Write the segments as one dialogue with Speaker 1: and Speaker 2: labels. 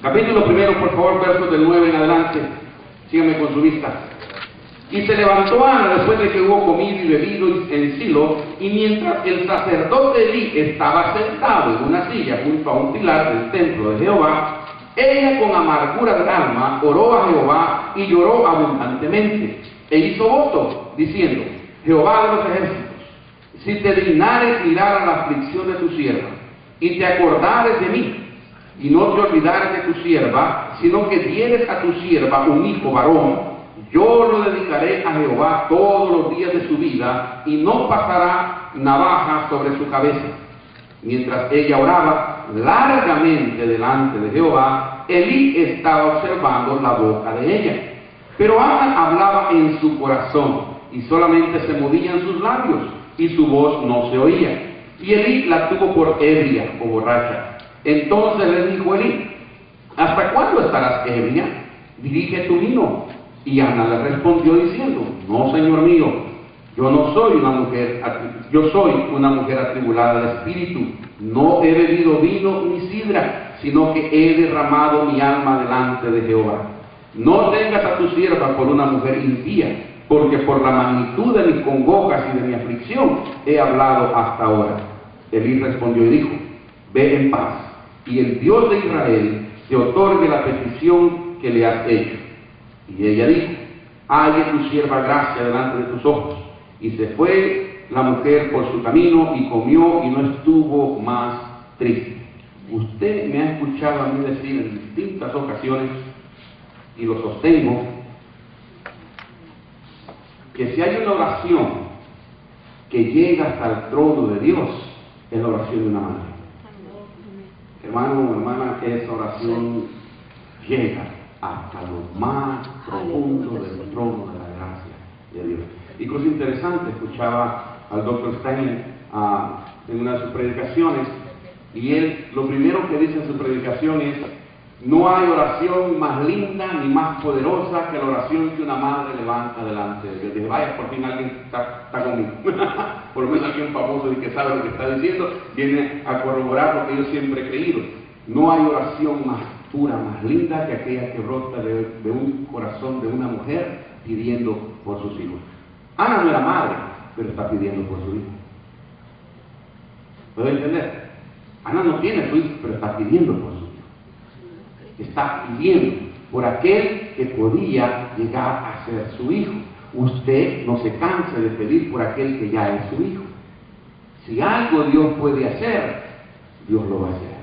Speaker 1: Capítulo 1, por favor, versos del 9 en adelante. Síganme con su vista. Y se levantó Ana después de que hubo comido y bebido en Silo, y mientras el sacerdote Elí estaba sentado en una silla junto a un pilar del templo de Jehová, ella con amargura de alma oró a Jehová y lloró abundantemente, e hizo voto, diciendo: Jehová de los ejércitos, si te dignares mirar a la aflicción de tu sierva, y te acordares de mí, y no te olvidares de tu sierva, sino que dieres a tu sierva un hijo varón, yo lo dedicaré a Jehová todos los días de su vida, y no pasará navaja sobre su cabeza. Mientras ella oraba largamente delante de Jehová, Elí estaba observando la boca de ella. Pero Ana hablaba en su corazón, y solamente se movían sus labios, y su voz no se oía. Y Elí la tuvo por ebria o borracha. Entonces le dijo Elí: ¿hasta cuándo estarás ebria? Dirige tu vino. Y Ana le respondió diciendo: no, señor mío, yo soy una mujer atribulada de espíritu. No he bebido vino ni sidra, sino que he derramado mi alma delante de Jehová. No tengas a tu sierva por una mujer impía, porque por la magnitud de mis congojas y de mi aflicción he hablado hasta ahora. Elí respondió y dijo: ve en paz, y el Dios de Israel te otorgue la petición que le has hecho. Y ella dijo: halle tu sierva gracia delante de tus ojos. Y se fue la mujer por su camino y comió y no estuvo más triste. Usted me ha escuchado a mí decir en distintas ocasiones, y lo sostengo, que si hay una oración que llega hasta el trono de Dios, es la oración de una madre. Hermano o hermana, esa oración llega hasta lo más profundo del trono de la gracia de Dios. Y cosa interesante, escuchaba al Dr. Steiner en una de sus predicaciones, y él lo primero que dice en su predicación es: no hay oración más linda ni más poderosa que la oración que una madre levanta delante de Dios. Dije: vaya, por fin alguien está conmigo. Por lo menos alguien famoso y que sabe lo que está diciendo, viene a corroborar lo que yo siempre he creído. No hay oración más pura, más linda que aquella que brota de un corazón de una mujer pidiendo por sus hijos. Ana no era madre, pero está pidiendo por su hijo. ¿Puedo entender? Ana no tiene su hijo, pero está pidiendo por su hijo. Está pidiendo por aquel que podía llegar a ser su hijo. Usted no se canse de pedir por aquel que ya es su hijo. Si algo Dios puede hacer, Dios lo va a hacer.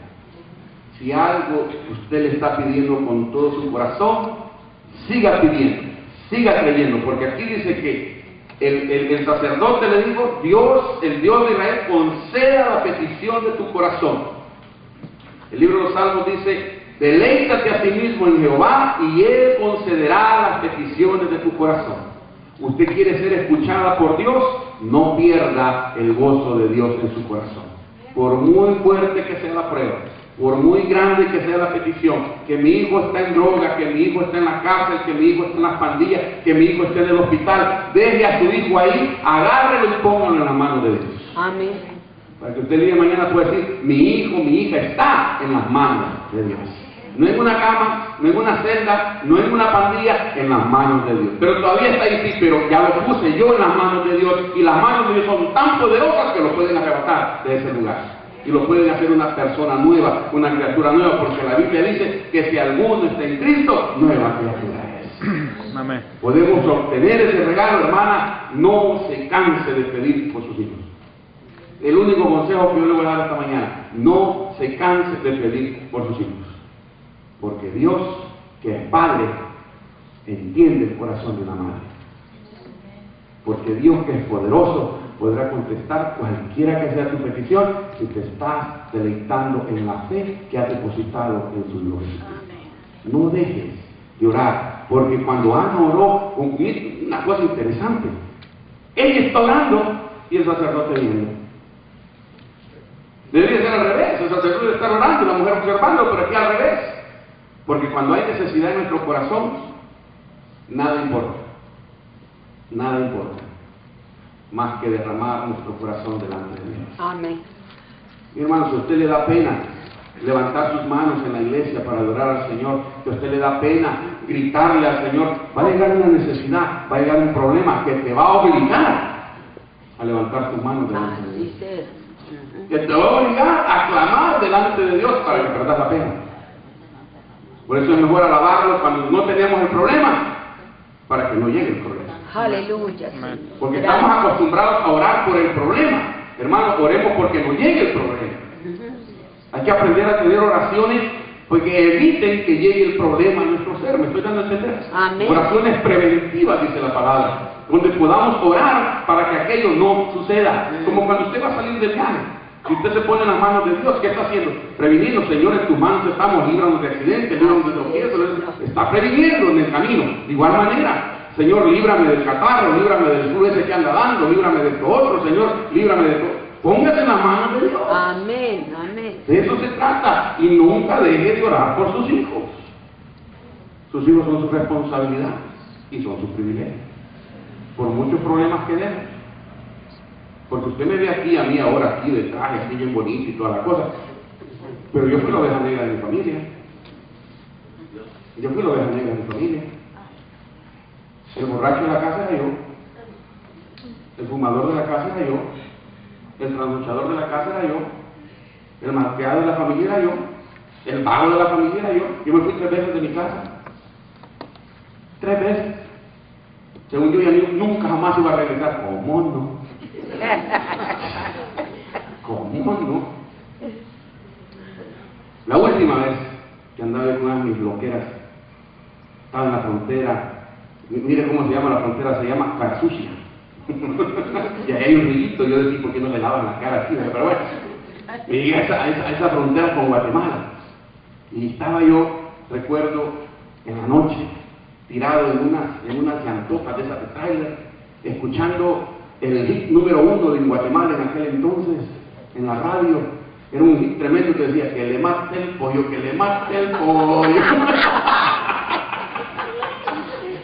Speaker 1: Si algo usted le está pidiendo con todo su corazón, siga pidiendo, siga creyendo, porque aquí dice que el sacerdote le dijo: Dios, el Dios de Israel, conceda la petición de tu corazón. El libro de los Salmos dice: deleítate a sí mismo en Jehová y Él concederá las peticiones de tu corazón. Usted quiere ser escuchada por Dios, no pierda el gozo de Dios en su corazón. Por muy fuerte que sea la prueba, por muy grande que sea la petición, que mi hijo está en droga, que mi hijo está en la cárcel, que mi hijo está en las pandillas, que mi hijo esté en el hospital, deje a su hijo ahí, agárrelo y póngalo en las manos de Dios.
Speaker 2: Amén.
Speaker 1: Para que usted el día de mañana pueda decir: mi hijo, mi hija está en las manos de Dios. No en una cama, no en una celda, no en una pandilla, en las manos de Dios. Pero todavía está ahí, sí, pero ya lo puse yo en las manos de Dios, y las manos de Dios son tan poderosas que lo pueden arrebatar de ese lugar. Y lo pueden hacer una persona nueva, una criatura nueva, porque la Biblia dice que si alguno está en Cristo, nueva criatura es.
Speaker 3: Amén.
Speaker 1: Podemos obtener ese regalo, hermana. No se canse de pedir por sus hijos. El único consejo que yo le voy a dar esta mañana: no se canse de pedir por sus hijos. Porque Dios, que es Padre, entiende el corazón de una madre. Porque Dios, que es poderoso, podrá contestar cualquiera que sea tu petición si te estás deleitando en la fe que has depositado en su gloria. No dejes de orar, porque cuando Ana oró, una cosa interesante, ella está orando y el sacerdote viendo. Debería ser al revés: el sacerdote está orando y la mujer observando, pero aquí al revés. Porque cuando hay necesidad en nuestro corazón, nada importa. Nada importa más que derramar nuestro corazón delante de Dios.
Speaker 2: Amén.
Speaker 1: Mi hermano, si a usted le da pena levantar sus manos en la iglesia para adorar al Señor, que a usted le da pena gritarle al Señor, va a llegar una necesidad, va a llegar un problema que te va a obligar a levantar tus manos delante de Dios. Que te va a obligar a clamar delante de Dios para que perdas la pena. Por eso es mejor alabarlo cuando no tenemos el problema, para que no llegue el problema.
Speaker 2: Aleluya.
Speaker 1: Porque estamos acostumbrados a orar por el problema. Hermanos, oremos porque no llegue el problema. Hay que aprender a tener oraciones porque eviten que llegue el problema a nuestro ser. ¿Me estoy dando a entender?
Speaker 2: Amén.
Speaker 1: Oraciones preventivas, dice la palabra, donde podamos orar para que aquello no suceda. Como cuando usted va a salir del viaje. Si usted se pone en las manos de Dios, ¿qué está haciendo? Previniendo, Señor, en tus manos estamos, líbranos de accidentes, líbranos de tropiezos. Está previniendo en el camino. De igual manera, Señor, líbrame del catarro, líbrame del flu ese que anda dando, líbrame de esto otro, Señor, líbrame de todo. Póngase en las manos de Dios.
Speaker 2: Amén, amén.
Speaker 1: De eso se trata. Y nunca deje de orar por sus hijos. Sus hijos son su responsabilidad y son su privilegio. Por muchos problemas que den. Porque usted me ve aquí, a mí ahora, aquí de traje, así bien bonito y toda la cosa. Pero yo fui la oveja negra de mi familia. Yo fui la oveja negra de mi familia. El borracho de la casa era yo. El fumador de la casa era yo. El trasnochador de la casa era yo. El malcriado de la familia era yo. El vago de la familia era yo. Yo me fui 3 veces de mi casa. 3 veces. Según yo, ya nunca jamás iba a regresar. ¿Cómo no? ¿Cómo no? La última vez que andaba con una de mis loqueras, estaba en la frontera. Mire cómo se llama la frontera, se llama Carsucia. Y ahí hay un rillito, yo decía, ¿por qué no le lavan la cara así? Pero bueno, llegué a esa frontera con Guatemala. Y estaba yo, recuerdo, en la noche, tirado en unas llantotas de esas de trailer, escuchando el hit número 1 de Guatemala en aquel entonces, en la radio. Era un hit tremendo que decía, que le mate el pollo, que le mate el pollo.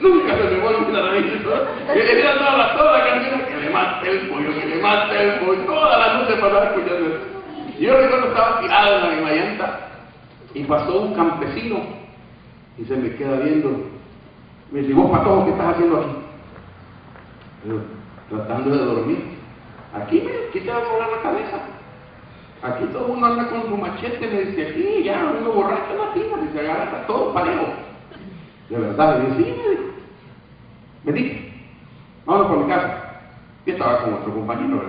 Speaker 1: Nunca se me vuelve a olvidar eso. Que quería toda la canción, que le mate el pollo, que le mate el pollo. Toda la noche pasaba escuchando eso. Y yo recuerdo estaba tirado en la misma llanta y pasó un campesino y se me queda viendo. Me dice, vos, patojo, ¿qué estás haciendo aquí? Yo, tratando de dormir. Aquí te va a volar la cabeza. Aquí todo el mundo anda con su machete, me dice, aquí ya uno borracho en la fila, y se agarra, está todo parejo. De verdad, le dije, sí, me dijo. Me dije, vámonos por mi casa. Y estaba con otro compañero,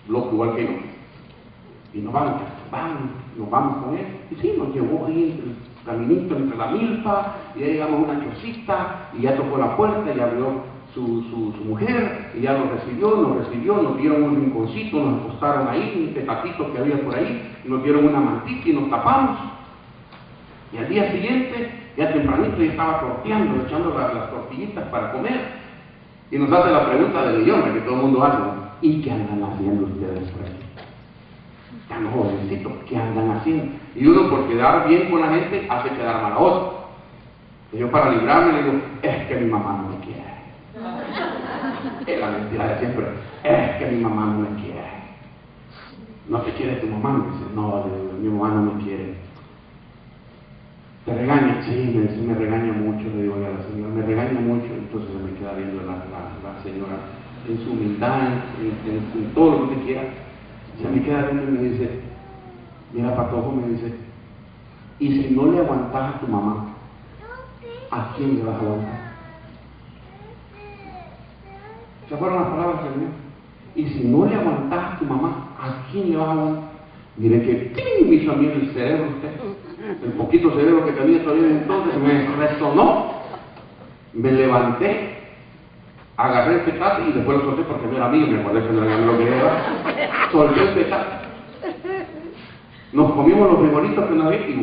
Speaker 1: loco igual que yo. Y nos vamos con él. Y sí, nos llevó ahí entre el caminito, entre la milpa, y ya llegamos a una chocita, y ya tocó la puerta, y abrió su mujer, y ya nos recibió, nos dieron un rinconcito, nos acostaron ahí, un petatito que había por ahí, y nos dieron una mantita y nos tapamos. Y al día siguiente, ya tempranito, ya estaba torteando, echando las tortillitas para comer, y nos hace la pregunta del millón, que todo el mundo hace, ¿no? ¿Y qué andan haciendo ustedes por ahí? Tan jovencitos, ¿qué andan haciendo? Y uno, por quedar bien con la gente, hace quedar mal a otro. Y yo, para librarme, le digo, es que mi mamá no me quiere. Es la mentira de siempre. Es que mi mamá no me quiere. ¿No te quiere tu mamá? Me dice, no, mi mamá no me quiere. ¿Te regaña? Sí, me regaña mucho, le digo a la señora, me regaña mucho. Entonces se me queda viendo la señora en su humildad, en todo lo que quiera. Se me queda viendo y me dice, mira, patojo, me dice, y si no le aguantas a tu mamá, ¿a quién le vas a aguantar? ¿Se fueron las palabras del Señor? Y si no le aguantas a tu mamá, ¿a quién le vas a aguantar? Mire que ¡ping! Me hizo a mí el cerebro usted. El poquito cerebro que tenía todavía entonces me resonó. Me levanté, agarré el petate y después lo solté porque no era mío, me acordé que no era lo que era. Solté el petate. Nos comimos los frijolitos que nos había y